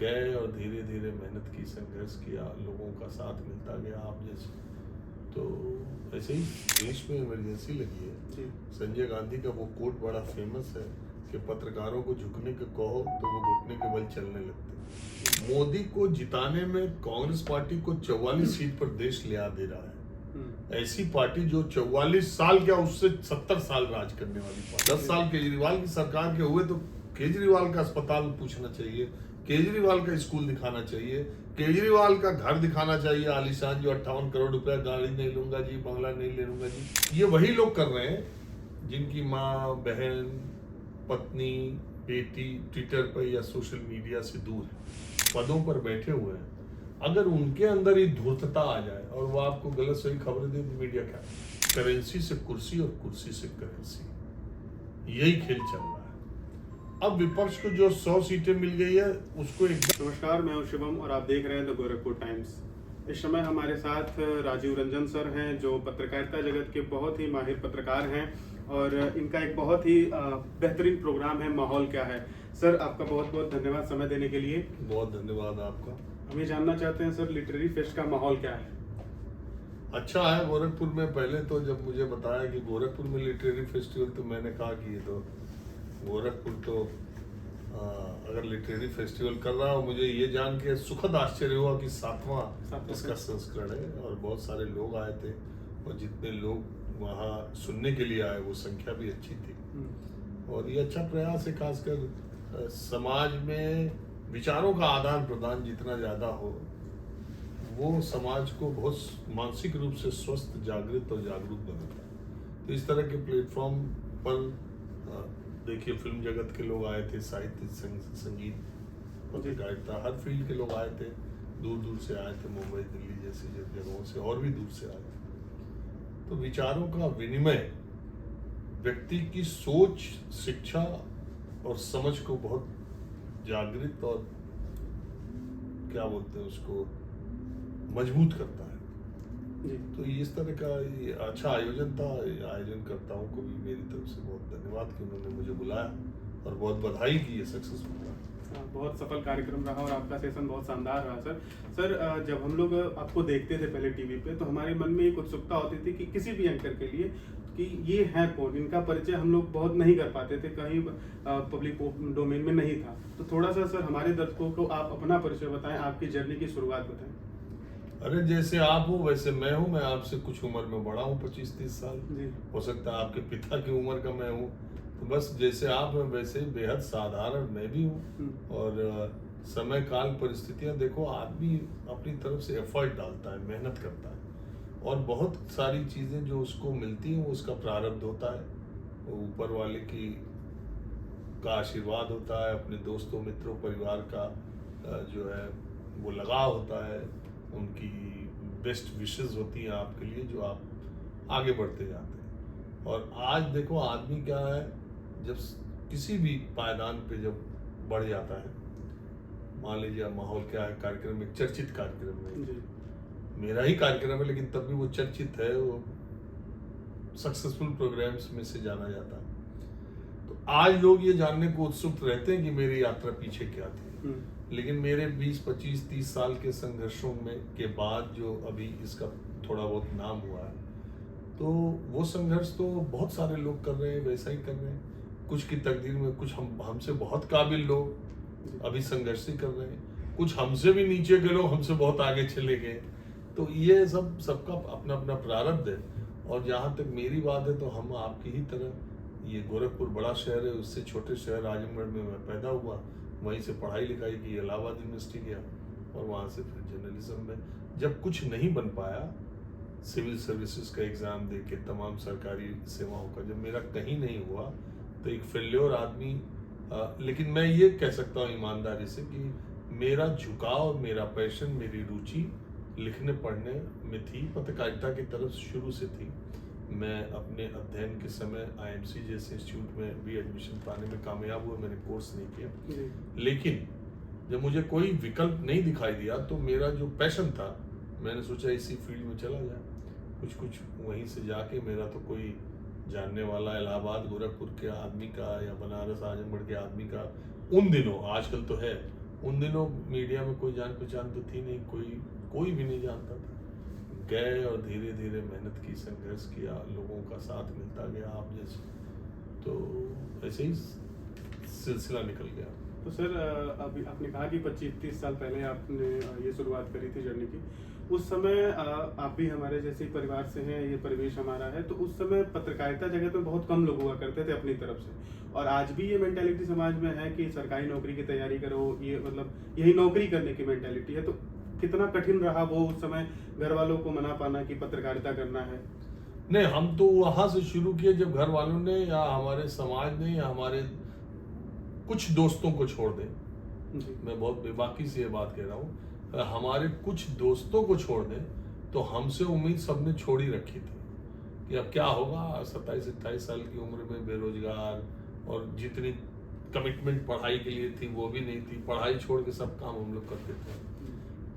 गए और धीरे धीरे मेहनत की, संघर्ष किया, लोगों का साथ मिलता गया आप जैसे। तो ऐसे ही देश में इमरजेंसी लगी है। संजय गांधी का वो कोट बड़ा फेमस है कि पत्रकारों को झुकने के कहो तो वो घुटने के बल चलने लगते। मोदी को जिताने में कांग्रेस पार्टी को 44 सीट पर देश ले आ दे रहा है। ऐसी पार्टी जो 44 साल क्या उससे 70 साल राज करने वाली पार्टी। 10 साल केजरीवाल की सरकार के हुए तो केजरीवाल का अस्पताल पूछना चाहिए, केजरीवाल का स्कूल दिखाना चाहिए, केजरीवाल का घर दिखाना चाहिए आलीशान जो 58 करोड़ रुपया, गाड़ी नहीं लूंगा जी, बंगला नहीं ले लूंगा जी। ये वही लोग कर रहे हैं जिनकी माँ, बहन, पत्नी, बेटी ट्विटर पर या सोशल मीडिया से दूर है, पदों पर बैठे हुए हैं। अगर उनके अंदर ही धूर्तता आ जाए और वो आपको गलत सही खबरें दे तो मीडिया क्या? करेंसी से कुर्सी और कुर्सी से करेंसी, यही खेल चल रहा है। अब विपक्ष को जो 100 सीटें मिल गई है उसको एकदम। नमस्कार, मैं हूं शिवम और आप देख रहे हैं द गोरखपुर टाइम्स। इस समय हमारे साथ राजीव रंजन सर हैं जो पत्रकारिता जगत के बहुत ही माहिर पत्रकार हैं और इनका एक बहुत ही बेहतरीन प्रोग्राम है माहौल क्या है। सर, आपका बहुत बहुत धन्यवाद समय देने के लिए। बहुत धन्यवाद आपका। हम ये जानना चाहते हैं सर, लिटरेरी फेस्ट का माहौल क्या है? अच्छा है गोरखपुर में। पहले तो जब मुझे बताया कि गोरखपुर में लिटरेरी फेस्टिवल तो मैंने कहा कि ये तो गोरखपुर तो अगर लिटरेरी फेस्टिवल कर रहा हो, मुझे ये जान के सुखद आश्चर्य हुआ कि 7वां इसका संस्करण है और बहुत सारे लोग आए थे और जितने लोग वहाँ सुनने के लिए आए वो संख्या भी अच्छी थी। और ये अच्छा प्रयास है, खासकर समाज में विचारों का आदान प्रदान जितना ज़्यादा हो वो समाज को बहुत मानसिक रूप से स्वस्थ, जागृत और जागरूक बनाता है। तो इस तरह के प्लेटफॉर्म पर देखिए फिल्म जगत के लोग आए थे, साहित्य, संगीत, पत्रकारिता, हर फील्ड के लोग आए थे, दूर दूर से आए थे, मुंबई, दिल्ली जैसी जगहों से और भी दूर से आए थे। तो विचारों का विनिमय व्यक्ति की सोच, शिक्षा और समझ को बहुत जागृत और क्या बोलते हैं उसको मजबूत करता है। तो इस तरह का ये अच्छा आयोजन था। आयोजन करताओं को भी मेरी तरफ से बहुत धन्यवाद कि उन्होंने मुझे बुलाया और बहुत बधाई कि ये सक्सेसफुल रहा। बहुत सफल कार्यक्रम रहा और आपका सेशन बहुत शानदार रहा सर। जब हम लोग आपको देखते थे पहले टीवी पे तो हमारे मन में एक उत्सुकता होती थी कि किसी भी एंकर के लिए कि ये है कौन, इनका परिचय हम लोग बहुत नहीं कर पाते थे, कहीं पब्लिक डोमेन में नहीं था। तो थोड़ा सा सर हमारे दर्शकों को आप अपना परिचय बताएं, आपकी जर्नी की शुरुआत बताएं। अरे जैसे आप हो वैसे मैं हूँ। मैं आपसे कुछ उम्र में बड़ा हूँ, 25-30 साल। हो सकता है आपके पिता की उम्र का मैं हूँ। तो बस जैसे आप हैं वैसे बेहद साधारण मैं भी हूँ। और समय काल परिस्थितियाँ देखो, आदमी अपनी तरफ से एफर्ट डालता है, मेहनत करता है और बहुत सारी चीज़ें जो उसको मिलती हैं वो उसका प्रारब्ध होता है, वो ऊपर वाले का आशीर्वाद होता है, अपने दोस्तों, मित्रों, परिवार का जो है वो लगाव होता है, उनकी बेस्ट विशेस होती हैं आपके लिए जो आप आगे बढ़ते जाते हैं। और आज देखो आदमी क्या है, जब किसी भी पायदान पे जब बढ़ जाता है, मान लीजिए माहौल क्या है, कार्यक्रम एक चर्चित कार्यक्रम है, मेरा ही कार्यक्रम है लेकिन तब भी वो चर्चित है, वो सक्सेसफुल प्रोग्राम्स में से जाना जाता है। तो आज लोग ये जानने को उत्सुक रहते हैं कि मेरी यात्रा पीछे क्या थी। लेकिन मेरे 20-25-30 साल के संघर्षों में के बाद जो अभी इसका थोड़ा बहुत नाम हुआ है, तो वो संघर्ष तो बहुत सारे लोग कर रहे हैं, वैसा ही कर रहे हैं। कुछ की तकदीर में कुछ हमसे बहुत काबिल लोग अभी संघर्ष ही कर रहे हैं, कुछ हमसे भी नीचे के लोग हमसे बहुत आगे चले गए। तो ये सबका अपना अपना प्रारब्ध है। और जहाँ तक मेरी बात है तो हम आपकी ही तरह, ये गोरखपुर बड़ा शहर है, उससे छोटे शहर आजमगढ़ में मैं पैदा हुआ, वहीं से पढ़ाई लिखाई की, इलाहाबाद यूनिवर्सिटी गया और वहाँ से फिर जर्नलिज्म में। जब कुछ नहीं बन पाया, सिविल सर्विसेज का एग्ज़ाम दे के, तमाम सरकारी सेवाओं का जब मेरा कहीं नहीं हुआ तो एक फेल्योर आदमी, लेकिन मैं ये कह सकता हूँ ईमानदारी से कि मेरा झुकाव, मेरा पैशन, मेरी रुचि लिखने पढ़ने में थी, पत्रकारिता की तरफ शुरू से थी। मैं अपने अध्ययन के समय IMC जैसे इंस्टीट्यूट में भी एडमिशन पाने में कामयाब हुआ, मैंने कोर्स नहीं किया। लेकिन जब मुझे कोई विकल्प नहीं दिखाई दिया तो मेरा जो पैशन था, मैंने सोचा इसी फील्ड में चला जाए, कुछ वहीं से जाके, मेरा तो कोई जानने वाला इलाहाबाद गोरखपुर के आदमी का या बनारस आजमगढ़ के आदमी का उन दिनों, आजकल तो है, उन दिनों मीडिया में कोई जान पहचान तो थी नहीं, कोई भी नहीं जानता था। गए और धीरे धीरे मेहनत की, संघर्ष किया, लोगों का साथ मिलता गया आप जैसे, तो ऐसे ही सिलसिला निकल गया। तो सर अभी आपने कहा कि 25-30 साल पहले आपने ये शुरुआत करी थी जर्नी की। उस समय आप भी हमारे जैसे ही परिवार से हैं, ये परिवेश हमारा है, तो उस समय पत्रकारिता जगत में बहुत कम लोग हुआ करते थे अपनी तरफ से, और आज भी ये मेंटालिटी समाज में है कि सरकारी नौकरी की तैयारी करो, ये मतलब यही नौकरी करने की मेंटालिटी है। तो कितना कठिन रहा वो उस समय घर वालों को मना पाना कि पत्रकारिता करना है? नहीं, हम तो वहां से शुरू किए जब घर वालों ने या हमारे समाज ने या हमारे कुछ दोस्तों को छोड़ दें, मैं बहुत बेबाकी से ये बात कह रहा हूँ, हमारे कुछ दोस्तों को छोड़ दें तो हमसे उम्मीद सबने छोड़ ही रखी थी कि अब क्या होगा, 27-28 साल की उम्र में बेरोजगार, और जितनी कमिटमेंट पढ़ाई के लिए थी वो भी नहीं थी। पढ़ाई छोड़ के सब काम हम लोग करते थे।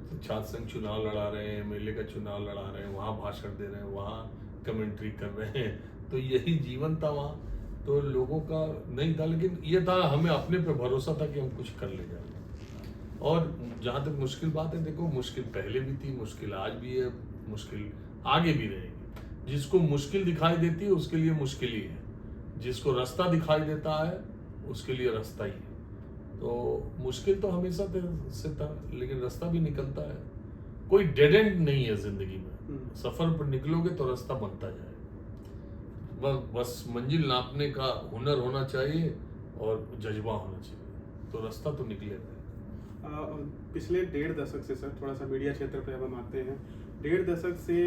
तो छात्र संघ चुनाव लड़ा रहे हैं, एमएलए का चुनाव लड़ा रहे हैं, वहाँ भाषण दे रहे हैं, वहाँ कमेंट्री कर रहे हैं, तो यही जीवन था वहाँ। तो लोगों का नहीं था, लेकिन ये था हमें अपने पे भरोसा था कि हम कुछ कर ले जाएंगे। और जहाँ तक मुश्किल बात है, देखो मुश्किल पहले भी थी, मुश्किल आज भी है, मुश्किल आगे भी रहेगी। जिसको मुश्किल दिखाई देती है उसके लिए मुश्किल ही है, जिसको रास्ता दिखाई देता है उसके लिए रास्ता ही है। तो मुश्किल तो हमेशा से था, लेकिन रास्ता भी निकलता है। कोई डेड एंड नहीं है जिंदगी में, सफर पर निकलोगे तो रास्ता बनता जाए। बस मंजिल नापने का हुनर होना चाहिए और जज्बा होना चाहिए, तो रास्ता तो निकलेगा। पिछले 1.5 दशक से सर, थोड़ा सा मीडिया क्षेत्र पे अब हम आते हैं, 1.5 दशक से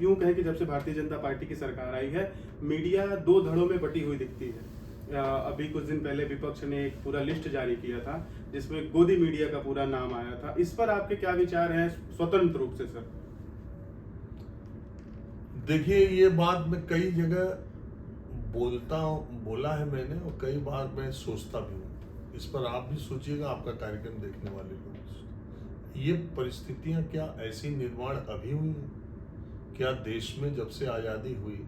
यूं कहें कि जब से भारतीय जनता पार्टी की सरकार आई है, मीडिया 2 धड़ों में बटी हुई दिखती है। अभी कुछ दिन पहले विपक्ष ने एक पूरा लिस्ट जारी किया था जिसमें गोदी मीडिया का पूरा नाम आया था। इस पर आपके क्या विचार हैं स्वतंत्र रूप से सर? देखिए, ये बात मैं कई जगह बोला है मैंने, और कई बार मैं सोचता भी हूँ। इस पर आप भी सोचिएगा, आपका कार्यक्रम देखने वाले लोग। ये परिस्थितियां क्या ऐसी निर्माण अभी हुई हैं? क्या देश में जब से आज़ादी हुई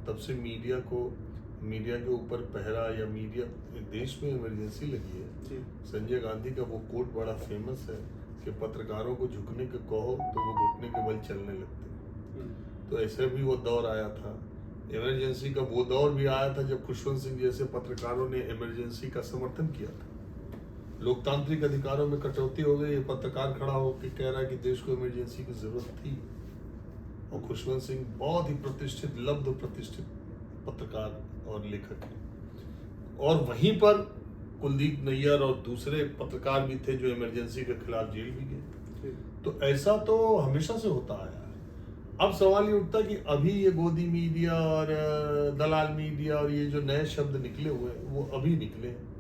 तब से मीडिया के ऊपर पहरा, या मीडिया देश में इमरजेंसी लगी है? संजय गांधी का वो कोट बड़ा फेमस है कि पत्रकारों को झुकने के कहो तो वो घुटने के बल चलने लगते हैं। तो ऐसे भी वो दौर आया था। इमरजेंसी का वो दौर भी आया था जब खुशवंत सिंह जैसे पत्रकारों ने इमरजेंसी का समर्थन किया था। लोकतांत्रिक अधिकारों में कटौती हो गई, पत्रकार खड़ा होकर कह रहा है कि देश को इमरजेंसी की जरूरत थी। और खुशवंत सिंह बहुत ही प्रतिष्ठित, लब्ध प्रतिष्ठित पत्रकार और लेखक हैं। और वहीं पर कुलदीप नैयर और दूसरे पत्रकार भी थे जो इमरजेंसी के खिलाफ जेल भी गए। तो ऐसा तो हमेशा से होता आया है। अब सवाल ये उठता कि अभी ये गोदी मीडिया और दलाल मीडिया और ये जो नए शब्द निकले हुए हैं वो अभी निकले हैं,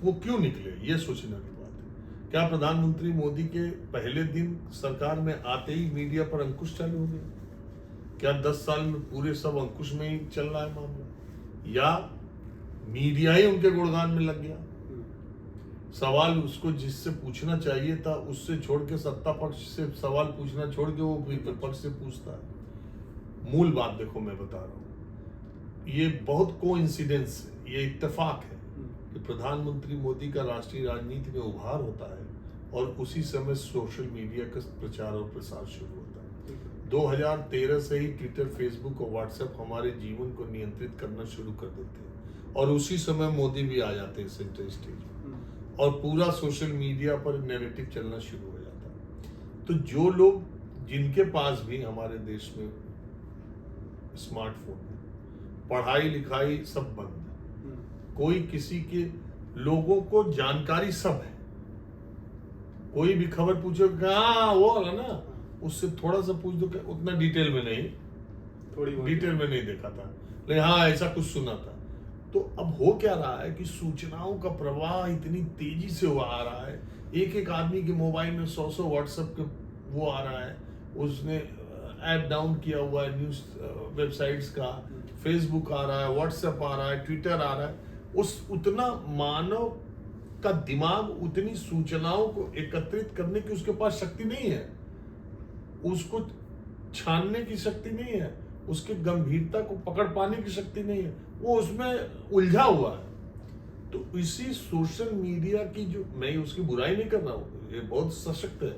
वो क्यों निकले, ये सोचने की बात है। क्या प्रधानमंत्री मोदी के पहले दिन सरकार में आते ही मीडिया पर अंकुश चालू हो गया? क्या 10 साल में पूरे सब अंकुश में ही चल रहा है मामला, या मीडिया ही उनके गुणगान में लग गया? सवाल उसको जिससे पूछना चाहिए था उससे छोड़ के, सत्ता पक्ष से सवाल पूछना छोड़ के वो विपक्ष से पूछता है। मूल बात देखो, मैं बता रहा हूँ, ये बहुत कोइंसिडेंस है, ये इत्तेफाक है कि प्रधानमंत्री मोदी का राष्ट्रीय राजनीति में उभार होता है और उसी समय सोशल मीडिया का प्रचार और प्रसार शुरू होता है। 2013 से ही ट्विटर, फेसबुक और व्हाट्सएप हमारे जीवन को नियंत्रित करना शुरू कर देते हैं, और उसी समय मोदी भी आ जाते हैं सेंटर स्टेज में, और पूरा सोशल मीडिया पर नैरेटिव चलना शुरू हो जाता है। तो जो लोग, जिनके पास भी हमारे देश में स्मार्टफोन है, पढ़ाई लिखाई सब बंद है, कोई किसी के, लोगों को जानकारी सब है, कोई भी खबर पूछो हाँ वो वाला ना, उससे थोड़ा सा पूछ दो, उतना डिटेल में नहीं, थोड़ी डिटेल में नहीं देखा था, लेकिन हाँ ऐसा कुछ सुना था। तो अब हो क्या रहा है कि सूचनाओं का प्रवाह इतनी तेजी से हुआ आ रहा है, एक एक आदमी के मोबाइल में 100 व्हाट्सएप के वो आ रहा है, उसने ऐप डाउन किया हुआ है न्यूज वेबसाइट्स का, फेसबुक आ रहा है, व्हाट्सएप आ रहा है, ट्विटर आ रहा है। उतना मानव का दिमाग उतनी सूचनाओं को एकत्रित करने की उसके पास शक्ति नहीं है, उसको छानने की शक्ति नहीं है, उसके गंभीरता को पकड़ पाने की शक्ति नहीं है, वो उसमें उलझा हुआ है। तो इसी सोशल मीडिया की जो, मैं उसकी बुराई नहीं कर रहा हूँ, ये बहुत सशक्त है,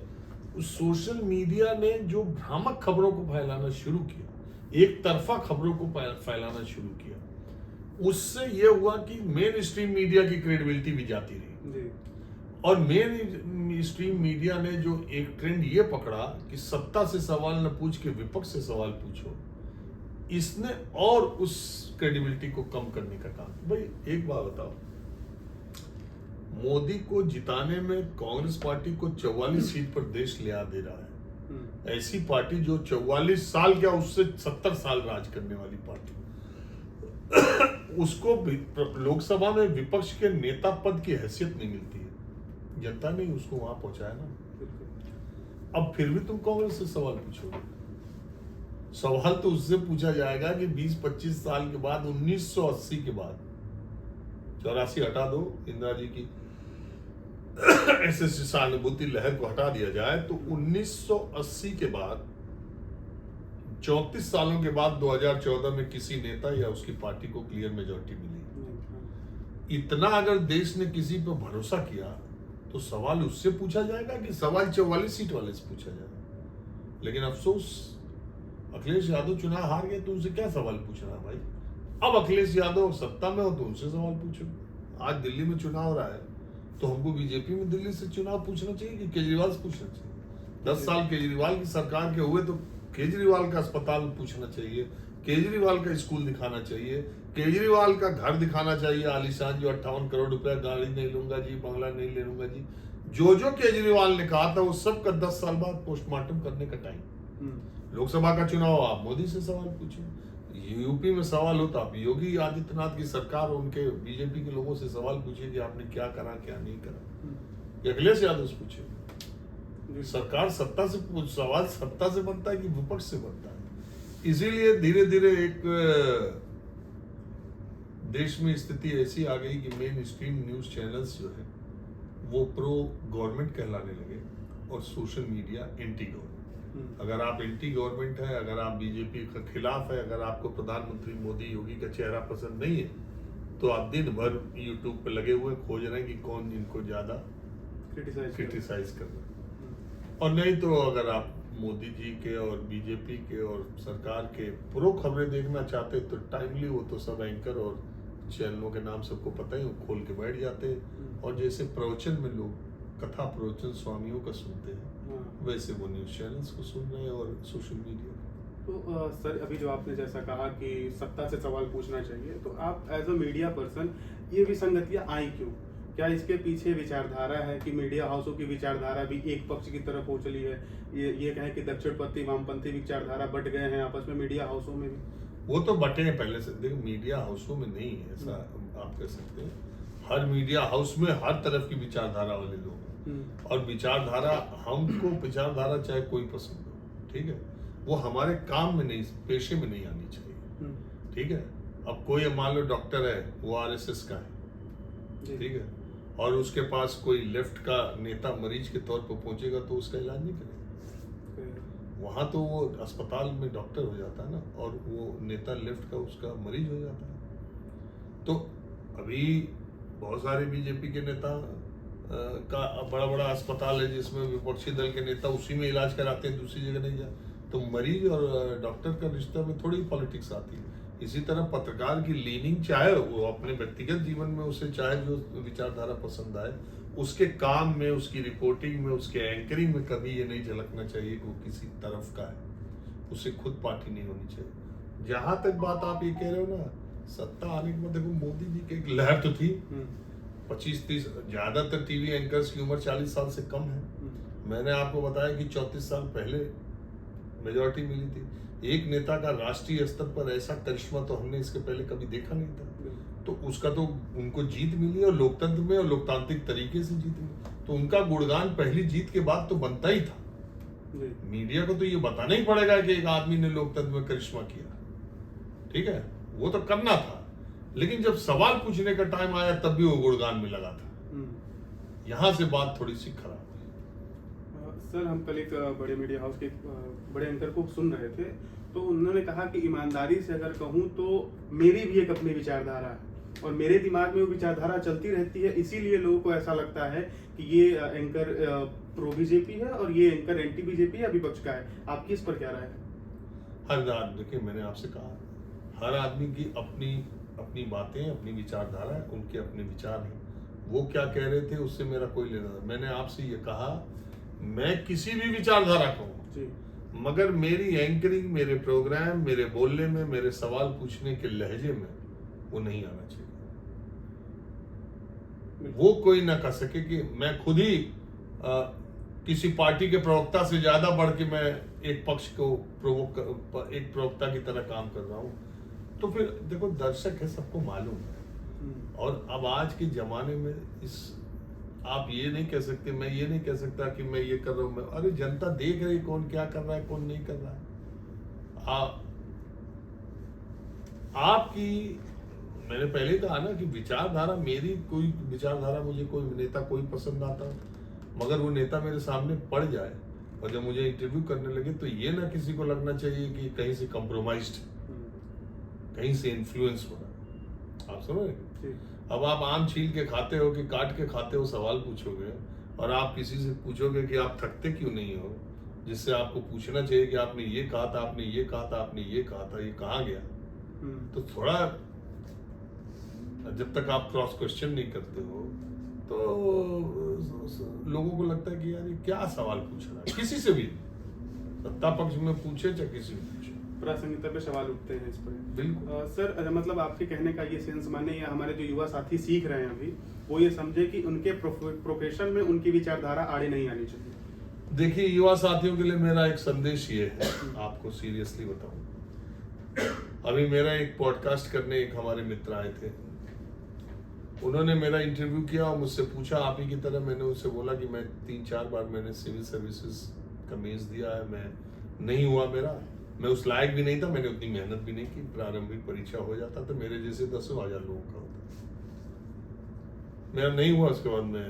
उस सोशल मीडिया ने जो भ्रामक खबरों को फैलाना शुरू किया, एक तरफा खबरों को फैलाना शुरू किया, उससे यह हुआ कि मेन स्ट्रीम मीडिया की क्रेडिबिलिटी भी जाती रही। और मेन स्ट्रीम मीडिया ने जो एक ट्रेंड ये पकड़ा कि सत्ता से सवाल न पूछ के विपक्ष से सवाल पूछो, इसने और उस क्रेडिबिलिटी को कम करने का काम। भाई एक बात बताओ, मोदी को जिताने में कांग्रेस पार्टी को 44 सीट पर देश ले आ दे रहा है। ऐसी पार्टी जो 44 साल क्या, उससे 70 साल राज करने वाली पार्टी, उसको लोकसभा में विपक्ष के नेता पद की हैसियत नहीं मिलती है। जनता ने उसको वहां पहुंचाया ना। अब फिर भी तुम कांग्रेस से सवाल पूछोगे, सवाल तो उससे पूछा जाएगा कि 20-25 साल के बाद, 1980 के बाद, 84 हटा दो, इंदिरा जी की ऐसे सहानुभूति लहर को हटा दिया जाए, तो 1980 के बाद 34 सालों के बाद 2014 में किसी नेता या उसकी पार्टी को क्लियर मेजॉरिटी मिली। इतना अगर देश ने किसी पर भरोसा किया तो सवाल उससे पूछा जाएगा कि सवाल 44 सीट वाले से पूछा जाएगा। लेकिन अफसोस, अखिलेश यादव चुनाव हार गए तो उनसे क्या सवाल पूछना भाई। अब अखिलेश यादव सत्ता में हो तो उनसे सवाल पूछो। आज दिल्ली में चुनाव हो रहा है तो हमको बीजेपी में दिल्ली से चुनाव पूछना चाहिए कि केजरीवाल से पूछना चाहिए? 10 साल केजरीवाल की सरकार के हुए तो केजरीवाल का अस्पताल पूछना चाहिए, केजरीवाल का स्कूल दिखाना चाहिए, केजरीवाल का घर दिखाना चाहिए आलीशान, जो 58 करोड़ रुपया, गाड़ी नहीं लूंगा जी, बंगला नहीं ले लूंगा जी, जो केजरीवाल ने कहा था वो सब का 10 साल बाद पोस्टमार्टम करने का टाइम। लोकसभा का चुनाव आप मोदी से सवाल पूछिए, यूपी में सवाल होता आप योगी आदित्यनाथ की सरकार, उनके बीजेपी के लोगों से सवाल पूछिए कि आपने क्या करा क्या नहीं करा। अखिलेश यादव से पूछिए। सरकार सत्ता से सवाल सत्ता से बनता है कि विपक्ष से बनता है। इसीलिए धीरे धीरे एक देश में स्थिति ऐसी आ गई कि मेन स्ट्रीम न्यूज चैनल्स जो है वो प्रो गवर्नमेंट कहलाने लगे और सोशल मीडिया एंटी गवर्नमेंट। अगर आप एंटी गवर्नमेंट है, अगर आप बीजेपी के खिलाफ है, अगर आपको प्रधानमंत्री मोदी योगी का चेहरा पसंद नहीं है, तो आप दिन भर यूट्यूब पे लगे हुए खोज रहे हैं कि कौन इनको ज्यादा क्रिटिसाइज कर रहे हैं। और नहीं तो अगर आप मोदी जी के और बीजेपी के और सरकार के प्रो खबरें देखना चाहते तो टाइमली, वो तो सब एंकर और चैनलों के नाम सबको पता ही, खोल के बैठ जाते हैं। और जैसे प्रवचन में लोग कथा प्रवचन स्वामियों का सुनते हैं, वैसे वो न्यूज चैनल्स को सुन रहे हैं और सोशल मीडिया। तो सर, अभी जो आपने जैसा कहा कि सत्ता से सवाल पूछना चाहिए, तो आप एज अ मीडिया पर्सन ये विसंगतियां आई क्यों? क्या इसके पीछे विचारधारा है कि मीडिया हाउसों की विचारधारा भी एक पक्ष की तरफ हो चली है? ये कहें कि दक्षिणपंथी वामपंथी विचारधारा बट गए हैं आपस में मीडिया हाउसों में भी? वो तो बटे हैं पहले से। देखो, मीडिया हाउसों में नहीं है ऐसा आप कह सकते हैं। हर मीडिया हाउस में हर तरफ की विचारधारा वाले लोग हैं, और विचारधारा, हमको विचारधारा चाहे कोई पसंद हो, ठीक है, वो हमारे काम में नहीं, पेशे में नहीं आनी चाहिए, ठीक है। अब कोई मान लो डॉक्टर है, वो RSS का है, ठीक है, और उसके पास कोई लेफ्ट का नेता मरीज के तौर पर पहुंचेगा तो उसका इलाज नहीं करेगा। वहां तो वो अस्पताल में डॉक्टर हो जाता है ना, और वो नेता लेफ्ट का उसका मरीज हो जाता है। तो अभी बहुत सारे बीजेपी के नेता का बड़ा बड़ा अस्पताल है जिसमें विपक्षी दल के नेता उसी में इलाज कराते हैं, दूसरी जगह नहीं जाते। तो मरीज और डॉक्टर का रिश्ता में थोड़ी पॉलिटिक्स आती है। इसी तरह पत्रकार की लीनिंग, चाहे वो अपने व्यक्तिगत जीवन में उसे चाहे जो विचारधारा पसंद आए, उसके काम में, उसकी रिपोर्टिंग में, उसके एंकरिंग में कभी ये नहीं झलकना चाहिए कि वो किसी तरफ का है। उसे खुद पार्टी नहीं होनी चाहिए। जहां तक बात आप ये कह रहे हो ना, सत्ता आने के बाद देखो मोदी जी की एक लहर तो थी, 25-30, ज्यादातर टीवी एंकर्स की उम्र 40 साल से कम है। मैंने आपको बताया कि 34 साल पहले मेजॉरिटी मिली थी। एक नेता का राष्ट्रीय स्तर पर ऐसा करिश्मा तो हमने इसके पहले कभी देखा नहीं था। तो उसका तो उनको जीत मिली, और लोकतंत्र में और लोकतांत्रिक तरीके से जीत मिली, तो उनका गुणगान पहली जीत के बाद तो बनता ही था। मीडिया को तो ये बताना ही पड़ेगा कि एक आदमी ने लोकतंत्र में करिश्मा किया, ठीक है, वो तो करना था। लेकिन जब सवाल पूछने का टाइम आया तब भी वो गुणगान में लगा था। यहां से बात थोड़ी सी खराब हुई। सर, हम कल एक बड़े मीडिया हाउस के बड़े एंकर को सुन रहे थे, तो उन्होंने कहा कि ईमानदारी से अगर कहूँ तो मेरी भी एक अपनी विचारधारा है, और मेरे दिमाग में वो विचारधारा चलती रहती है, इसीलिए लोगों को ऐसा लगता है कि ये एंकर प्रो बीजेपी है और ये एंकर एंटी बीजेपी या विपक्ष का है। आपकी इस पर क्या राय है? हर आदमी, देखिए मैंने आपसे कहा, हर आदमी की अपनी अपनी बातें, अपनी विचारधारा है, उनके अपने विचार हैं। वो क्या कह रहे थे उससे मेरा कोई लेना था। मैंने आपसे ये कहा, मैं किसी भी विचारधारा का हूँ, जी। मगर मेरी एंकरिंग, मेरे प्रोग्राम, मेरे बोलने में, मेरे सवाल पूछने के लहजे में वो नहीं आना चाहिए। वो कोई ना कह सके कि मैं खुद ही किसी पार्टी के प्रवक्ता से ज्यादा बढ़ के मैं एक पक्ष को एक प्रवक्ता की तरह काम कर रहा हूँ। तो फिर देखो, दर्शक है, सबको मालूम है। और अब आज के जमाने में आप ये नहीं कह सकते, मैं ये नहीं कह सकता कि मैं ये कर रहा हूँ। अरे जनता देख रही कौन क्या कर रहा है, कौन नहीं कर रहा है। आपकी, मैंने पहले कहा ना कि विचारधारा, मेरी कोई विचारधारा, मुझे कोई नेता कोई पसंद आता, मगर वो नेता मेरे सामने पड़ जाए और जब मुझे इंटरव्यू करने लगे तो ये ना किसी को लगना चाहिए कि कहीं से कॉम्प्रोमाइज्ड, कहीं से इन्फ्लुएंस हो रहा है। आप समझ रहे? अब आप आम छील के खाते हो कि काट के खाते हो, सवाल पूछोगे और आप किसी से पूछोगे कि आप थकते क्यों नहीं हो, जिससे आपको पूछना चाहिए कि आपने ये कहा था, आपने ये कहा था, आपने ये कहा था, ये कहाँ गया। तो थोड़ा जब तक आप क्रॉस क्वेश्चन नहीं करते हो तो लोगों को लगता है कि यार ये क्या सवाल पूछ रहा है। किसी से भी, सत्ता पक्ष में पूछे चाहे किसी में पूछे, प्रासंगिकता पे सवाल उठते हैं इस पर। बिल्कुल। सर, मतलब आपके कहने का ये सेंस माने, या हमारे जो युवा साथी सीख रहे हैं अभी, वो ये समझे कि उनके प्रोफेशन में उनकी विचारधारा आड़े नहीं आनी चाहिए। देखिए, युवा साथियों के लिए मेरा एक संदेश ये है, आपको सीरियसली बताऊं। अभी मेरा एक पॉडकास्ट करने एक हमारे मित्र आए थे, उन्होंने मेरा इंटरव्यू किया और मुझसे पूछा आप ही की तरह। मैंने उनसे बोला कि मैं 3-4 बार मैंने सिविल सर्विसेज का मेंस दिया है, मैं नहीं हुआ, मेरा मैं उस लायक भी नहीं था, मैंने उतनी मेहनत भी नहीं की। प्रारंभिक परीक्षा हो जाता तो मेरे जैसे 10,000 लोगों का होता, मेरा नहीं हुआ। उसके बाद मैं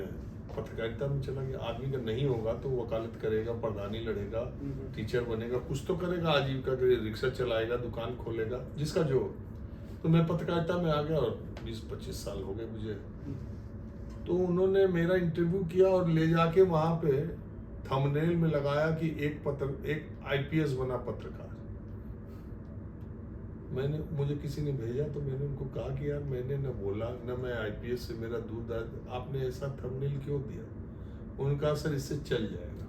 पत्रकारिता में चला गया। आदमी का नहीं होगा तो वकालत करेगा, प्रधानी लड़ेगा, टीचर बनेगा, कुछ तो करेगा, आजीविका के लिए रिक्शा चलाएगा, दुकान खोलेगा, जिसका जो। तो मैं पत्रकारिता में आ गया और 20-25 साल हो गए मुझे। तो उन्होंने मेरा इंटरव्यू किया और ले जाके वहां पे थंबनेल में लगाया कि एक आईपीएस बना पत्रकार। मुझे किसी ने भेजा तो मैंने उनको कहा कि यार मैंने न बोला, न मैं आईपीएस से मेरा दूर दर्द, आपने ऐसा थंबनेल क्यों दिया? उनका सर इससे चल जाएगा,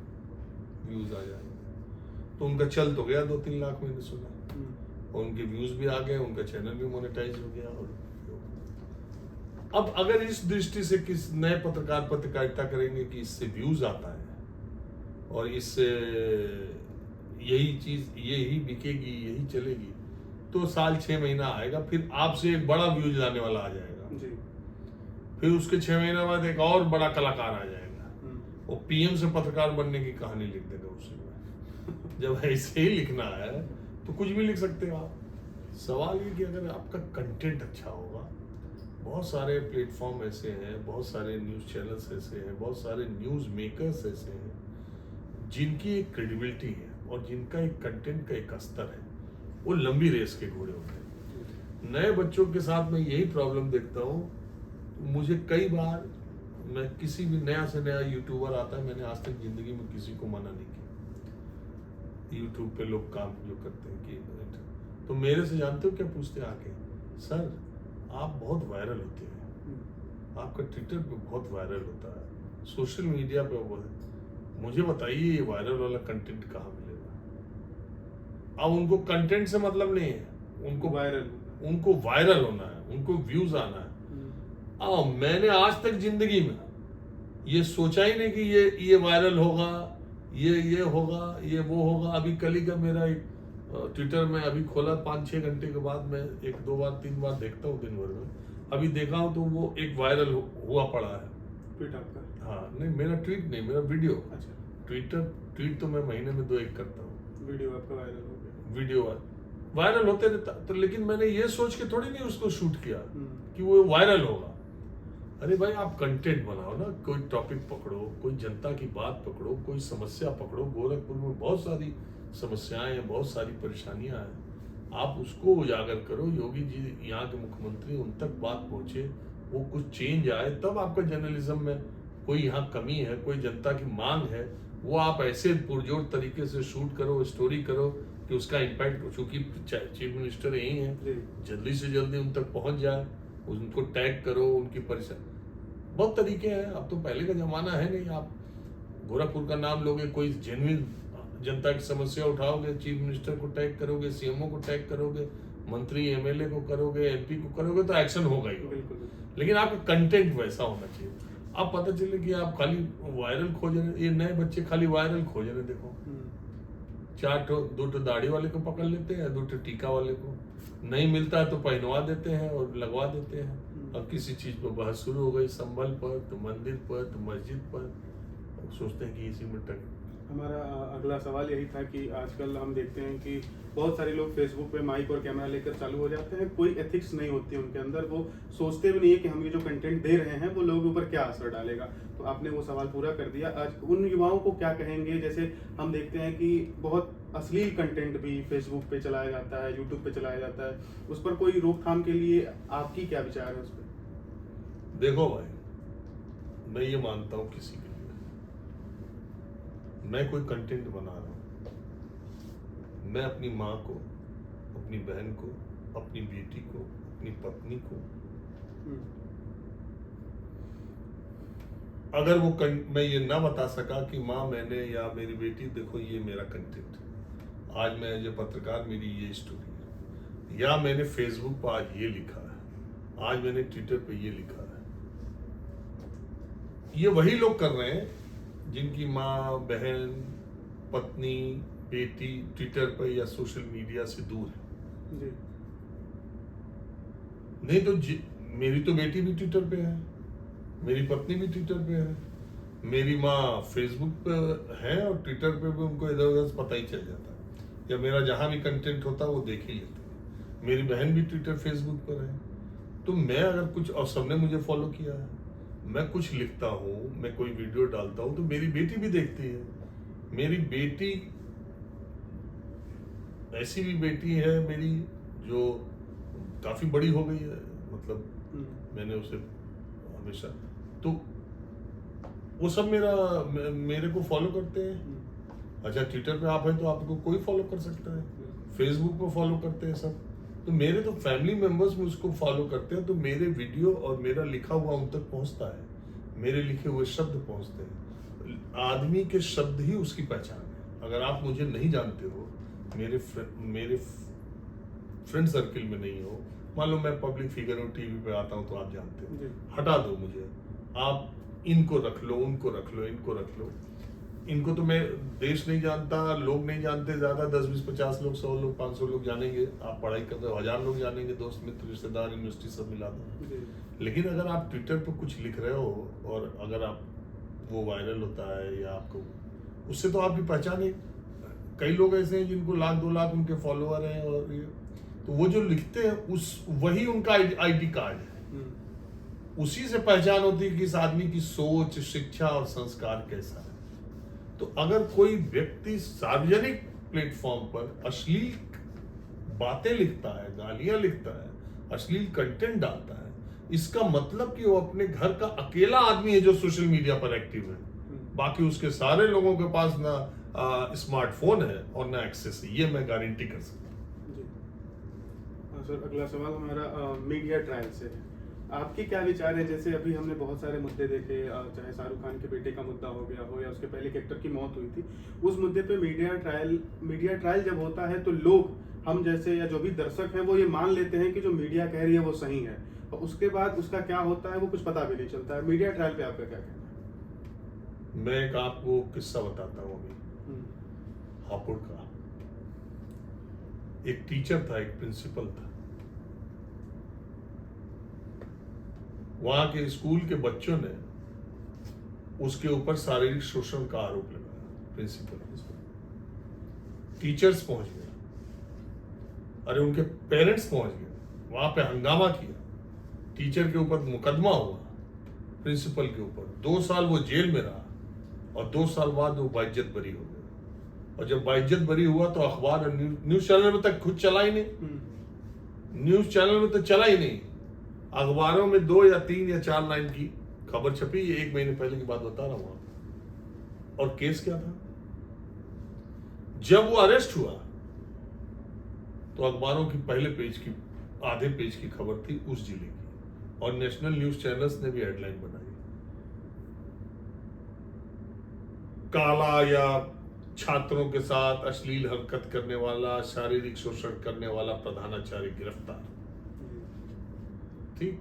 व्यूज आ जाएगा। तो उनका चल तो गया 2-3 लाख मैंने सुना, और उनके व्यूज भी आ गए, उनका चैनल भी मोनेटाइज हो गया। और अब अगर इस दृष्टि से किस नए पत्रकार पत्रकारिता करेंगे कि इससे व्यूज आता है और इससे यही चीज, यही बिकेगी, यही चलेगी, तो साल 6 महीना आएगा, फिर आपसे एक बड़ा व्यूज लाने वाला आ जाएगा जी। फिर उसके 6 महीने बाद एक और बड़ा कलाकार आ जाएगा, वो पीएम से पत्रकार बनने की कहानी लिख देगा उसी में। जब ऐसे ही लिखना है तो कुछ भी लिख सकते हो आप। सवाल ये कि अगर आपका कंटेंट अच्छा होगा, बहुत सारे प्लेटफॉर्म ऐसे हैं, बहुत सारे न्यूज़ चैनल्स ऐसे हैं, बहुत सारे न्यूज़ मेकर्स ऐसे हैं जिनकी एक क्रेडिबिलिटी है और जिनका एक कंटेंट का एक स्तर है, वो लंबी रेस के घोड़े होते हैं। नए बच्चों के साथ मैं यही प्रॉब्लम देखता हूँ। मुझे कई बार, मैं किसी भी नया से नया यूट्यूबर आता है, मैंने आज तक जिंदगी में किसी को मना नहीं किया। यूट्यूब पे लोग काम जो करते हैं कि तो मेरे से जानते हो क्या पूछते हैं आके? सर आप बहुत वायरल होते हैं, आपका ट्विटर पे बहुत वायरल होता है, सोशल मीडिया पे बहुत, मुझे बताइए ये वायरल वाला कंटेंट कहाँ मिलेगा? अब उनको कंटेंट से मतलब नहीं है, उनको वायरल होना है, उनको व्यूज आना है। मैंने आज तक जिंदगी में ये सोचा ही नहीं कि ये वायरल होगा, ये होगा, ये वो होगा। अभी कल ही का मेरा एक ट्विटर में अभी खोला, 5-6 घंटे के बाद मैं 1-2 बार 3 बार देखता हूँ दिन भर में। अभी देखा हूँ तो वो एक वायरल हुआ पड़ा है ट्वीट आपका। हाँ, नहीं मेरा ट्वीट नहीं, मेरा वीडियो। अच्छा। ट्वीट तो मैं महीने में 2-1 करता हूँ। वीडियो आपका वायरल हो गया। वीडियो वायरल होते रहता तो, लेकिन मैंने ये सोच के थोड़ी नहीं उसको शूट किया कि वो वायरल होगा। अरे भाई आप कंटेंट बनाओ ना, कोई टॉपिक पकड़ो, कोई जनता की बात पकड़ो, कोई समस्या पकड़ो। गोरखपुर में बहुत सारी समस्याएं हैं, बहुत सारी परेशानियां हैं, आप उसको उजागर करो। योगी जी यहाँ के मुख्यमंत्री, उन तक बात पहुंचे, वो कुछ चेंज आए, तब आपका जर्नलिज्म में कोई यहाँ कमी है, कोई जनता की मांग है, वो आप ऐसे पुरजोर तरीके से शूट करो, स्टोरी करो कि उसका इम्पैक्ट, चूंकि चीफ मिनिस्टर यही है, जल्दी से जल्दी उन तक पहुंच जाए, उनको टैग करो, उनकी परेशानी। बहुत तरीके हैं, अब तो पहले का जमाना है नहीं। आप गोरखपुर का नाम लोगे, कोई जेन्युइन जनता की समस्या उठाओगे, चीफ मिनिस्टर को टैग करोगे, सीएमओ को टैग करोगे, मंत्री एमएलए को करोगे, एमपी को करोगे, तो एक्शन होगा ही होगा। लेकिन आपका कंटेंट वैसा होना चाहिए। आप पता चले कि आप खाली वायरल खोज रहे, ये नए बच्चे खाली वायरल खोज रहे। देखो, 2 दाढ़ी वाले को पकड़ लेते हैं, 2 टीका वाले को, नहीं मिलता है तो पहनवा देते हैं और लगवा देते हैं। अब किसी चीज पर बहस शुरू हो गई, संभल पर, तो मंदिर पर, तो मस्जिद पर, सोचते हैं कि इसी में टक। हमारा अगला सवाल यही था कि आजकल हम देखते हैं कि बहुत सारे लोग फेसबुक पे माइक और कैमरा लेकर चालू हो जाते हैं, कोई एथिक्स नहीं होती उनके अंदर, वो सोचते भी नहीं है कि हम ये जो कंटेंट दे रहे हैं वो लोगों के ऊपर क्या असर डालेगा। तो आपने वो सवाल पूरा कर दिया। आज उन युवाओं को क्या कहेंगे, जैसे हम देखते हैं कि बहुत अश्लील कंटेंट भी फेसबुक पे चलाया जाता है, यूट्यूब पे चलाया जाता है, उस पर कोई रोकथाम के लिए आपकी क्या विचार है उस पर? देखो भाई, मैं ये मानता हूँ, किसी के लिए मैं कोई कंटेंट बना रहा हूँ, मैं अपनी माँ को, अपनी बहन को, अपनी बेटी को, अपनी पत्नी को, अगर वो मैं ये ना बता सका कि माँ मैंने, या मेरी बेटी देखो ये मेरा कंटेंट है, आज मैं एज ए पत्रकार मेरी ये स्टोरी है, या मैंने फेसबुक पर आज ये लिखा है, आज मैंने ट्विटर पे ये लिखा है, ये वही लोग कर रहे हैं जिनकी माँ, बहन, पत्नी, बेटी ट्विटर पर या सोशल मीडिया से दूर है। जी। नहीं तो मेरी तो बेटी भी ट्विटर पे है, मेरी पत्नी भी ट्विटर पे है, मेरी माँ फेसबुक पे है और ट्विटर पे भी उनको इधर उधर पता ही चल जाता है, या मेरा जहां भी कंटेंट होता है वो देख ही लेते हैं। मेरी बहन भी ट्विटर फेसबुक पर है। तो मैं अगर कुछ, और सबने मुझे फॉलो किया है, मैं कुछ लिखता हूँ, मैं कोई वीडियो डालता हूँ, तो मेरी बेटी भी देखती है। मेरी बेटी, ऐसी भी बेटी है मेरी जो काफी बड़ी हो गई है, मतलब मैंने उसे हमेशा, तो वो सब मेरे को फॉलो करते हैं। अच्छा, ट्विटर पे आप हैं तो आपको कोई फॉलो कर सकता है, फेसबुक पे फॉलो करते हैं सब, तो मेरे तो फैमिली मेंबर्स भी उसको फॉलो करते हैं, तो मेरे वीडियो और मेरा लिखा हुआ उन तक पहुंचता है, मेरे लिखे हुए शब्द पहुंचते हैं। आदमी के शब्द ही उसकी पहचान है। अगर आप मुझे नहीं जानते हो, मेरे फ्रेंड सर्किल में नहीं हो, मान लो मैं पब्लिक फिगर हूँ, टीवी पे आता हूँ तो आप जानते हो, हटा दो मुझे, आप इनको रख लो, उनको रख लो, इनको रख लो, इनको तो मैं देश नहीं जानता, लोग नहीं जानते, ज्यादा 10, 20, 50 लोग, 100 लोग, 500 लोग जानेंगे। आप पढ़ाई करते हो, 1000 लोग जानेंगे, दोस्त मित्र रिश्तेदार यूनिवर्सिटी सब मिला दो। लेकिन अगर आप ट्विटर पर कुछ लिख रहे हो और अगर आप वो वायरल होता है या आपको, उससे तो आपकी पहचान है। कई लोग ऐसे हैं जिनको 1 लाख 2 लाख उनके फॉलोअर हैं, और ये तो वो जो लिखते हैं वही उनका आईडी कार्ड है, उसी से पहचान होती है कि इस आदमी की सोच, शिक्षा और संस्कार कैसा है। तो अगर कोई व्यक्ति सार्वजनिक प्लेटफॉर्म पर अश्लील बातें लिखता है, गालियां लिखता है, अश्लील कंटेंट डालता है, इसका मतलब कि वो अपने घर का अकेला आदमी है जो सोशल मीडिया पर एक्टिव है, बाकी उसके सारे लोगों के पास ना स्मार्टफोन है और ना एक्सेस है, ये मैं गारंटी कर सकता हूँ। सर, अगला सवाल हमारा मीडिया ट्रायल से है। आपके क्या विचार है, जैसे अभी हमने बहुत सारे मुद्दे देखे, चाहे शाहरुख खान के बेटे का मुद्दा हो गया हो या उसके पहले एक एक्टर की मौत हुई थी, उस मुद्दे पे मीडिया ट्रायल जब होता है तो लोग, हम जैसे या जो भी दर्शक हैं, वो ये मान लेते हैं कि जो मीडिया कह रही है वो सही है, और उसके बाद उसका क्या होता है वो कुछ पता भी नहीं चलता है। मीडिया ट्रायल पे आपका क्या कहना है? मैं एक आपको किस्सा बताता हूँ अभी हापुड़ का। एक टीचर था, एक प्रिंसिपल था, वहां के स्कूल के बच्चों ने उसके ऊपर शारीरिक शोषण का आरोप लगाया। प्रिंसिपल, टीचर्स पहुंच गए, अरे उनके पेरेंट्स पहुंच गए, वहां पे हंगामा किया, टीचर के ऊपर मुकदमा हुआ, प्रिंसिपल के ऊपर 2 साल वो जेल में रहा, और 2 साल बाद वो बाइज्जत बरी हो गया। और जब बाइज्जत बरी हुआ तो अखबार और न्यूज चैनल में तक खुद चला ही नहीं, न्यूज चैनल में तो चला ही नहीं, अखबारों में 2 या 3 या 4 लाइन की खबर छपी। ये 1 महीने पहले की बात बता रहा हूं आपको। और केस क्या था, जब वो अरेस्ट हुआ तो अखबारों की पहले पेज की, आधे पेज की खबर थी उस जिले की, और नेशनल न्यूज चैनल्स ने भी हेडलाइन बनाई, काला या छात्रों के साथ अश्लील हरकत करने वाला, शारीरिक शोषण करने वाला प्रधानाचार्य गिरफ्तार। ठीक,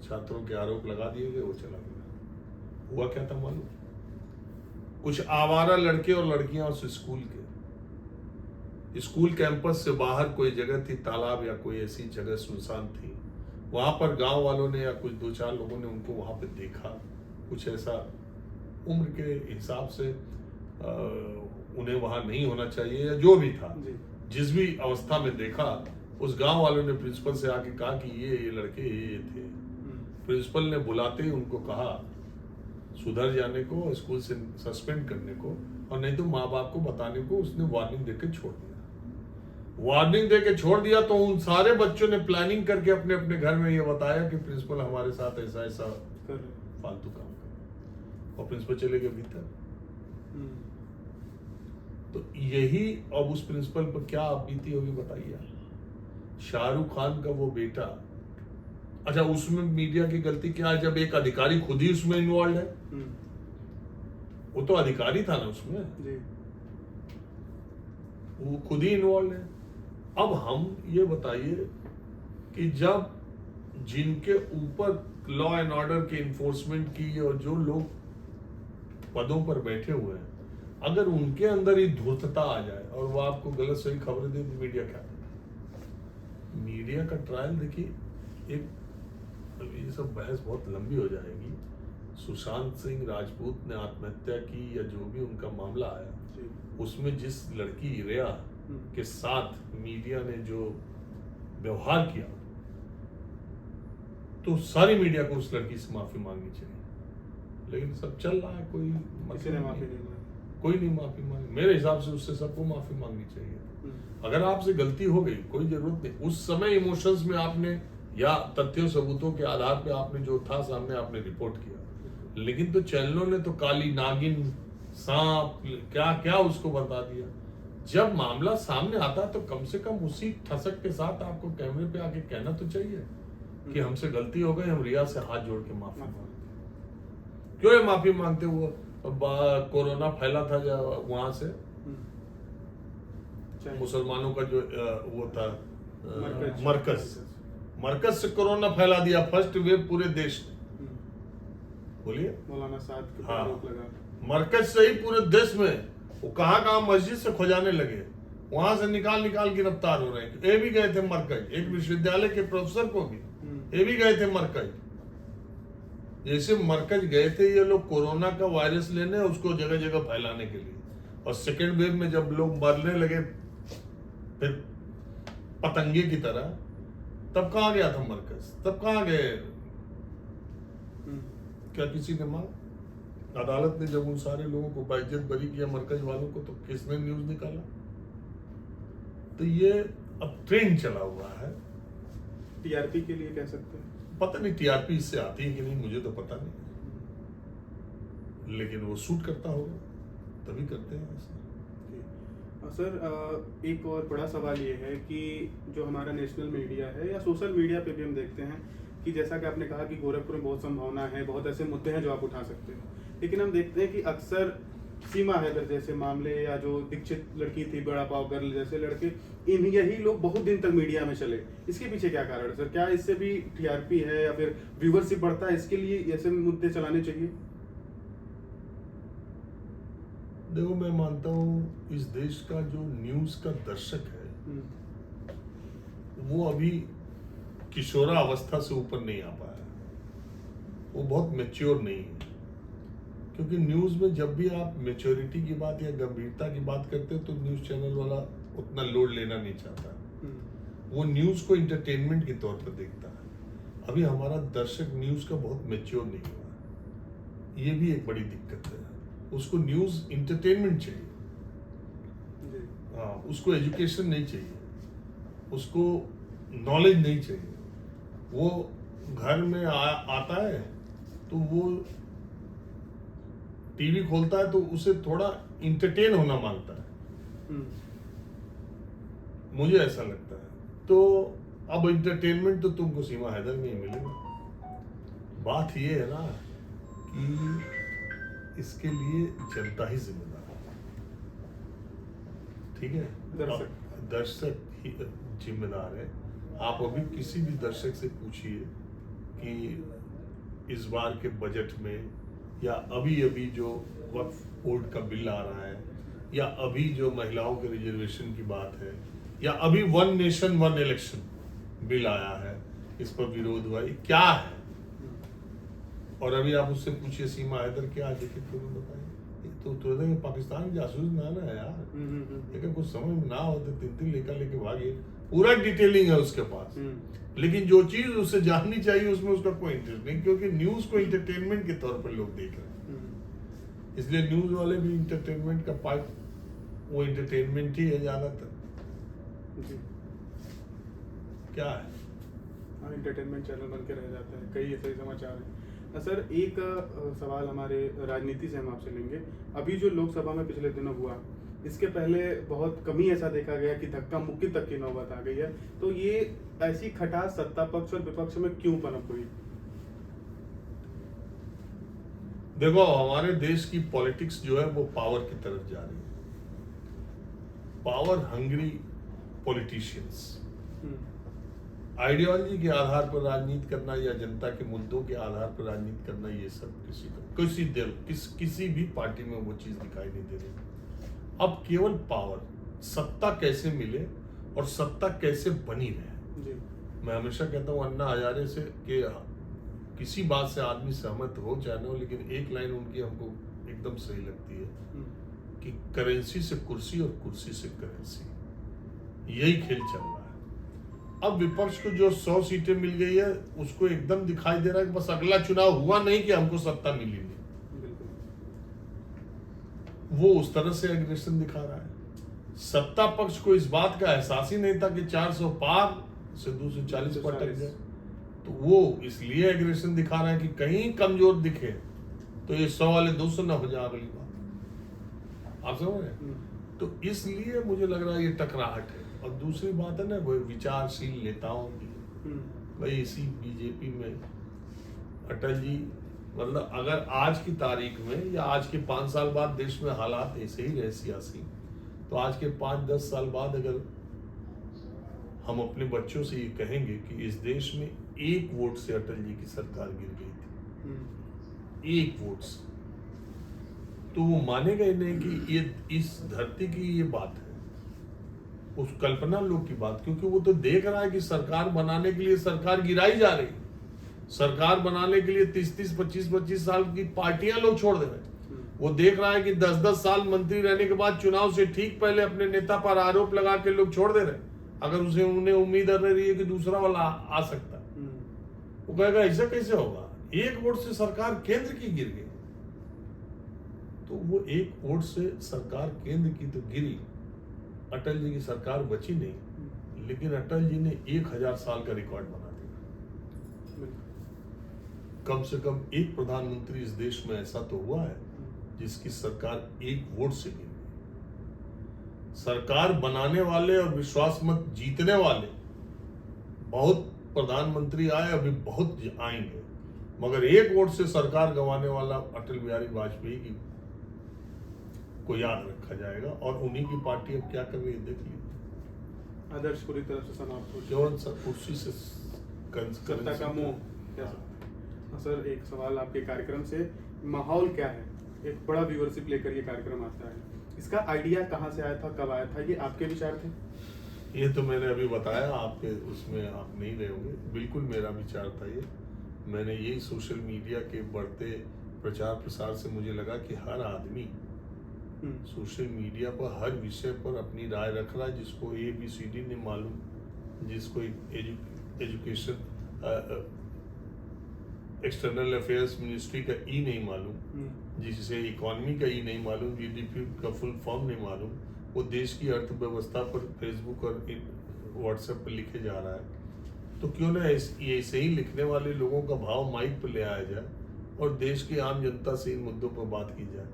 छात्रों के आरोप लगा दिए गए, वो चला गया। हुआ क्या था मालूम, कुछ आवारा लड़के और लड़कियां उस स्कूल कैंपस से बाहर कोई जगह थी, तालाब या कोई ऐसी जगह सुनसान थी, वहां पर गांव वालों ने या कुछ 2-4 लोगों ने उनको वहां पे देखा। कुछ ऐसा उम्र के हिसाब से उन्हें वहां नहीं होना चाहिए या जो भी था, जिस भी अवस्था में देखा, उस गांव वालों ने प्रिंसिपल से आके कहा कि ये लड़के ये थे। प्रिंसिपल ने बुलाते ही उनको कहा सुधर जाने को, स्कूल से सस्पेंड करने को, और नहीं तो माँ बाप को बताने को। उसने वार्निंग देके छोड़ दिया। वार्निंग देके छोड़ दिया तो उन सारे बच्चों ने प्लानिंग करके अपने अपने घर में ये बताया कि प्रिंसिपल हमारे साथ ऐसा ऐसा फालतू काम कर, और प्रिंसिपल चले गए भीतर। तो यही अब उस प्रिंसिपल पर क्या बीती होगी बताइए। शाहरुख खान का वो बेटा, अच्छा उसमें मीडिया की गलती क्या है, जब एक अधिकारी खुद ही उसमें इन्वॉल्व है, वो तो अधिकारी था ना उसमें, वो खुद ही इन्वॉल्व है। अब हम ये बताइए कि जब जिनके ऊपर लॉ एंड ऑर्डर के इन्फोर्समेंट की और जो लोग पदों पर बैठे हुए हैं, अगर उनके अंदर ही धूर्तता आ जाए और वो आपको गलत सही खबरें दे, तो मीडिया क्या करे। मीडिया का ट्रायल देखिए, एक ये सब बहस बहुत लंबी हो जाएगी। सुशांत सिंह राजपूत ने आत्महत्या की या जो भी उनका मामला आया, उसमें जिस लड़की रिया के साथ मीडिया ने जो व्यवहार किया, तो सारी मीडिया को उस लड़की से माफी मांगनी चाहिए। लेकिन सब चल रहा है, कोई कोई नहीं माफी मांगी। मेरे हिसाब से उससे सबको माफी मांगनी चाहिए। अगर आपसे गलती हो गई, कोई जरूरत नहीं, उस समय इमोशंस में आपने या तथ्यों सबूतों के आधार पे आपने जो था सामने आपने रिपोर्ट किया, लेकिन तो चैनलों ने तो काली नागिन, सांप, क्या क्या उसको बता दिया। जब मामला सामने आता तो कम से कम उसी ठसक के साथ आपको कैमरे पे आके कहना तो चाहिए कि हमसे गलती हो गई, हम रिया से हाथ जोड़ के माफी मांगते। क्यों ये माफी मांगते? वो कोरोना फैला था वहां से, मुसलमानों का जो वो था मरकज से कोरोना फैला दिया, फर्स्ट वेव पूरे देश में। बोलिए, मौलाना साहब के हाँ, लगा मरकज से ही पूरे देश में वो कहाँ मस्जिद से खोजाने लगे, वहां से निकाल गिरफ्तार हो रहे हैं। ये भी गए थे मरकज, एक विश्वविद्यालय के प्रोफेसर को भी ये भी गए थे मरकज। जैसे मरकज गए थे ये लोग कोरोना का वायरस लेने, उसको जगह जगह फैलाने के लिए, और सेकेंड वेव में जब लोग मरने लगे फिर पतंगे की तरह, तब कहाँ गया था मरकज? तब कहाँ गए? क्या किसी ने मांग? अदालत ने जब उन सारे लोगों को बाइज्जत बरी किया, मरकज वालों को, तो किसने न्यूज निकाला? तो ये अब ट्रेंड चला हुआ है। टीआरपी के लिए कह सकते हैं, पता नहीं टीआरपी इससे आती है कि नहीं, मुझे तो पता नहीं, लेकिन वो शूट करता होगा तभी करते हैं ऐसा। सर एक और बड़ा सवाल ये है कि जो हमारा नेशनल मीडिया है या सोशल मीडिया पे भी हम देखते हैं कि जैसा कि आपने कहा कि गोरखपुर में बहुत संभावना है, बहुत ऐसे मुद्दे हैं जो आप उठा सकते हैं, लेकिन हम देखते हैं कि अक्सर सीमा हैदर जैसे मामले या जो दीक्षित लड़की थी, बड़ा पाव गर्ल जैसे लड़के, यही लोग बहुत दिन तक मीडिया में चले। इसके पीछे क्या कारण है सर? क्या इससे भी टीआरपी है या फिर व्यूवरशिप बढ़ता है? इसके लिए ऐसे मुद्दे चलाने चाहिए? देखो, मैं मानता हूँ इस देश का जो न्यूज का दर्शक है वो अभी किशोरा अवस्था से ऊपर नहीं आ पाया, वो बहुत मैच्योर नहीं है। क्योंकि न्यूज में जब भी आप मैच्योरिटी की बात या गंभीरता की बात करते हैं तो न्यूज चैनल वाला उतना लोड लेना नहीं चाहता, वो न्यूज को इंटरटेनमेंट के तौर पर देखता है। अभी हमारा दर्शक न्यूज का बहुत मैच्योर नहीं हुआ, ये भी एक बड़ी दिक्कत है। उसको न्यूज इंटरटेनमेंट चाहिए, हाँ, उसको एजुकेशन नहीं चाहिए, उसको नॉलेज नहीं चाहिए। वो घर में आता है तो वो टीवी खोलता है तो उसे थोड़ा इंटरटेन होना मांगता है। मुझे ऐसा लगता है। तो अब इंटरटेनमेंट तो तुमको सीमा हैदर में ही मिलेगा। बात ये है ना कि इसके लिए जनता ही जिम्मेदार है, ठीक है? दर्शक ही जिम्मेदार है। आप अभी किसी भी दर्शक से पूछिए कि इस बार के बजट में या अभी अभी जो वक्फ बोर्ड का बिल आ रहा है या अभी जो महिलाओं के रिजर्वेशन की बात है या अभी one nation one election bill आया है, इस पर विरोध हुआ, ये क्या है? और अभी आप उससे पूछिए सीमा हैदर क्या है, देखिए तुम्हें बताइए। तो तुरंत पाकिस्तान की जासूस ना है यार, लेकिन कुछ समझ में ना हो तो 3-3 लेके भागे। पूरा डिटेलिंग है उसके पास, लेकिन जो चीज उसे जाननी चाहिए उसमें उसका कोई इंटरेस्ट नहीं, क्योंकि न्यूज को इंटरटेनमेंट के तौर पर लोग देख रहे हैं। इसलिए न्यूज वाले भी इंटरटेनमेंट का पार्ट, वो इंटरटेनमेंट ही है ज्यादातर। क्या है, इंटरटेनमेंट चैनल बन के रह जाता है, कई ऐसे समाचार हैं। सर एक सवाल हमारे राजनीति से हम आपसे लेंगे। अभी जो लोकसभा में पिछले दिनों हुआ, इसके पहले बहुत कम ही ऐसा देखा गया कि धक्का मुक्की तक की नौबत आ गई है। तो ये ऐसी खटास सत्ता पक्ष और विपक्ष में क्यों पनप हुई? देखो, हमारे देश की पॉलिटिक्स जो है वो पावर की तरफ जा रही है। पावर हंग्री पॉलिटिशियंस, आइडियोलॉजी के आधार पर राजनीति करना या जनता के मुद्दों के आधार पर राजनीति करना, ये सब किसी भी पार्टी में वो चीज दिखाई नहीं दे रही। अब केवल पावर, सत्ता कैसे मिले और सत्ता कैसे बनी रहे। मैं हमेशा कहता हूँ अन्ना हजारे से कि किसी बात से आदमी सहमत हो चाहे ना हो, लेकिन एक लाइन उनकी हमको एकदम सही लगती है कि करेंसी से कुर्सी और कुर्सी से करेंसी, यही खेल चल रहा है। अब विपक्ष को जो 100 सीटें मिल गई है, उसको एकदम दिखाई दे रहा है कि बस अगला चुनाव हुआ नहीं कि हमको सत्ता मिली नहीं। वो उस तरह से एग्रेशन दिखा रहा है। सत्ता पक्ष को इस बात का एहसास ही नहीं था कि 400 पार से 240 पर टक जाए, तो वो इसलिए एग्रेशन दिखा रहा है कि कहीं कमजोर दिखे तो ये 100 वाले 200 ना हो जाए अगली बार। आप समझ रहे? तो इसलिए मुझे लग रहा है ये टकराहट है। और दूसरी बात है ना, वो विचारशील नेताओं की। भाई इसी बीजेपी में अटल जी, मतलब अगर आज की तारीख में या आज के 5 साल बाद देश में हालात ऐसे ही रहे सियासी, तो आज के 5-10 साल बाद अगर हम अपने बच्चों से ये कहेंगे कि इस देश में 1 वोट से अटल जी की सरकार गिर गई थी, 1 वोट से, तो वो मानेगा ही नहीं कि ये इस धरती की ये बात है, उस कल्पना लोग की बात। क्योंकि वो तो देख रहा है कि सरकार बनाने के लिए सरकार गिराई जा रही, सरकार बनाने के लिए 30-30, 25-25 साल की पार्टियां लोग छोड़ दे रहे हैं। वो देख रहा है कि 10-10 साल मंत्री रहने के बाद चुनाव से ठीक पहले अपने नेता पर आरोप लगा के लोग छोड़ दे रहे हैं, अगर उसे उन्हें उम्मीद रही है कि दूसरा वाला आ सकता है। वो कहेगा ऐसा कैसे होगा, 1 वोट से सरकार केंद्र की गिर गई। तो वो 1 वोट से सरकार केंद्र की तो गिरी, अटल जी की सरकार बची नहीं, लेकिन अटल जी ने 1000 साल का रिकॉर्ड बना दिया। कम से कम एक प्रधानमंत्री इस देश में ऐसा तो हुआ है जिसकी सरकार 1 वोट से गिरी। सरकार बनाने वाले और विश्वास मत जीतने वाले बहुत प्रधानमंत्री आए, अभी बहुत आएंगे, मगर 1 वोट से सरकार गंवाने वाला अटल बिहारी वाजपेयी की को याद रखा जाएगा। और उन्हीं की पार्टी अब क्या कर रही है देख लीजिए। आदर्श पूरी तरह से समाप्त हो केवल कुर्सी से सत्ता का मोह। सर एक सवाल आपके कार्यक्रम से, माहौल क्या है? एक बड़ा व्यूअरशिप लेकर ये कार्यक्रम आता है, इसका आइडिया कहाँ से आया था, कब आया था, ये आपके विचार थे? ये तो मैंने अभी बताया, आपके उसमें आप नहीं रहे होंगे। बिल्कुल मेरा विचार था ये। मैंने यही सोशल मीडिया के बढ़ते प्रचार प्रसार से मुझे लगा कि हर आदमी सोशल मीडिया पर हर विषय पर अपनी राय रख रहा है, जिसको ABCD नहीं मालूम, जिसको एजुकेशन एक्सटर्नल अफेयर्स मिनिस्ट्री का नहीं मालूम, जिसे इकोनॉमी का नहीं मालूम, GDP का फुल फॉर्म नहीं मालूम, वो देश की अर्थव्यवस्था पर फेसबुक और व्हाट्सएप पर लिखे जा रहा है, तो क्यों ना ये ऐसे ही लिखने वाले लोगों का भाव माइक पर ले आया जाए और देश की आम जनता से इन मुद्दों पर बात की जाए,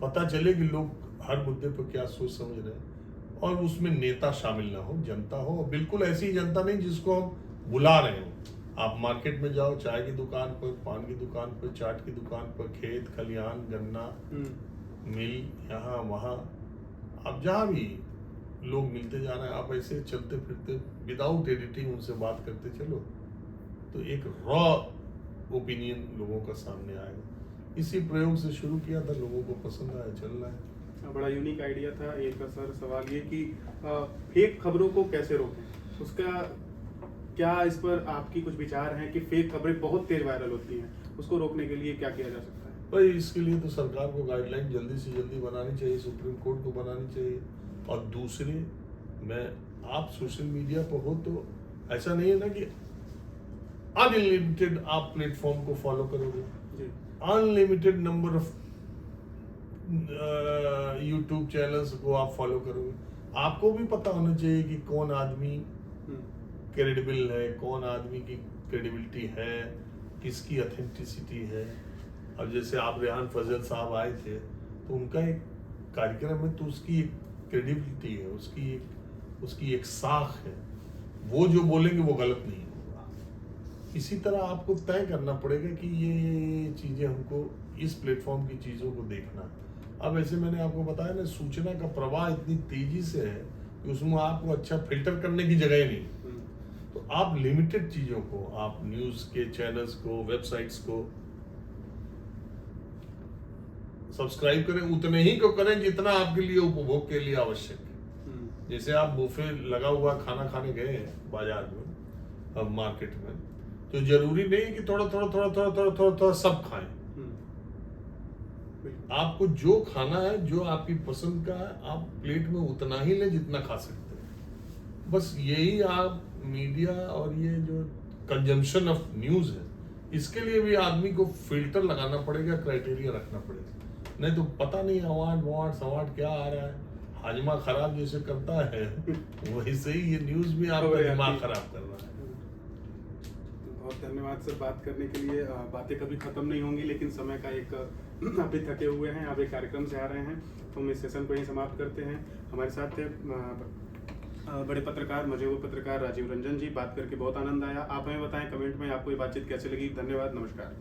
पता चले कि लोग हर मुद्दे पर क्या सोच समझ रहे हैं, और उसमें नेता शामिल ना हो, जनता हो, और बिल्कुल ऐसी जनता नहीं जिसको हम बुला रहे हो। आप मार्केट में जाओ, चाय की दुकान पर, पान की दुकान पर, चाट की दुकान पर, खेत खलिहान, गन्ना मिल, यहाँ वहाँ, आप जहाँ भी लोग मिलते जा रहे हैं, आप ऐसे चलते फिरते विदाउट एडिटिंग उनसे बात करते चलो, तो एक रॉ ओपिनियन लोगों का सामने आएगा। इसी प्रयोग से शुरू किया था, लोगों को पसंद आया, चल रहा है। बड़ा यूनिक आइडिया था। एक सर सवाल ये कि फेक खबरों को कैसे रोकें, उसका क्या इस पर आपकी कुछ विचार हैं कि फेक खबरें बहुत तेज वायरल होती हैं, उसको रोकने के लिए क्या किया जा सकता है? भाई इसके लिए तो सरकार को गाइडलाइन जल्दी से जल्दी बनानी चाहिए, सुप्रीम कोर्ट को बनानी चाहिए। और दूसरे, आप सोशल मीडिया पर हो तो ऐसा नहीं है ना कि अनलिमिटेड आप प्लेटफॉर्म को फॉलो करोगे, unlimited number of YouTube channels को आप फॉलो करोगे। आपको भी पता होना चाहिए कि कौन आदमी क्रेडिबल है, कौन आदमी की क्रेडिबिलिटी है, किसकी ऑथेंटिसिटी है। अब जैसे आप रेहान फजल साहब आए थे, तो उनका एक कार्यक्रम है, तो उसकी एक क्रेडिबिलिटी है, उसकी एक साख है, वो जो बोलेंगे वो गलत नहीं होगा। इसी तरह आपको तय करना पड़ेगा कि ये चीज़ें हमको इस प्लेटफॉर्म की चीज़ों को देखना है। अब ऐसे मैंने आपको बताया ना, सूचना का प्रवाह इतनी तेजी से है कि उसमें आपको अच्छा फिल्टर करने की जगह ही नहीं। तो आप लिमिटेड चीज़ों को, आप न्यूज़ के चैनल्स को, वेबसाइट्स को सब्सक्राइब करें, उतने ही को करें जितना आपके लिए उपभोग के लिए आवश्यक है। जैसे आप बुफे लगा हुआ खाना खाने गए हैं बाजार में, अब मार्केट में, तो जरूरी नहीं कि थोड़ा सब खाएं। आपको जो खाना है, जो आपकी पसंद का है, आप प्लेट में उतना ही ले जितना खा सकते हैं। बस यही आप मीडिया और ये जो कंजम्पशन ऑफ न्यूज़ है, इसके लिए भी आदमी को फिल्टर लगाना पड़ेगा, क्राइटेरिया रखना पड़ेगा। नहीं तो पता नहीं अवार्ड सवार्ड क्या आ रहा है, हाजमा खराब जैसे करता है वैसे ही ये न्यूज़ भी आपका दिमाग खराब कर रहा है। बहुत धन्यवाद सर बात करने के लिए। बातें कभी खत्म नहीं होंगी, लेकिन समय का एक अभी थके हुए हैं, आप एक कार्यक्रम से आ रहे हैं, तो हम इस सेशन को यहीं समाप्त करते हैं। हमारे साथ थे बड़े पत्रकार, मजे हुए पत्रकार राजीव रंजन जी। बात करके बहुत आनंद आया। आप हमें बताएं कमेंट में आपको ये बातचीत कैसे लगी। धन्यवाद, नमस्कार।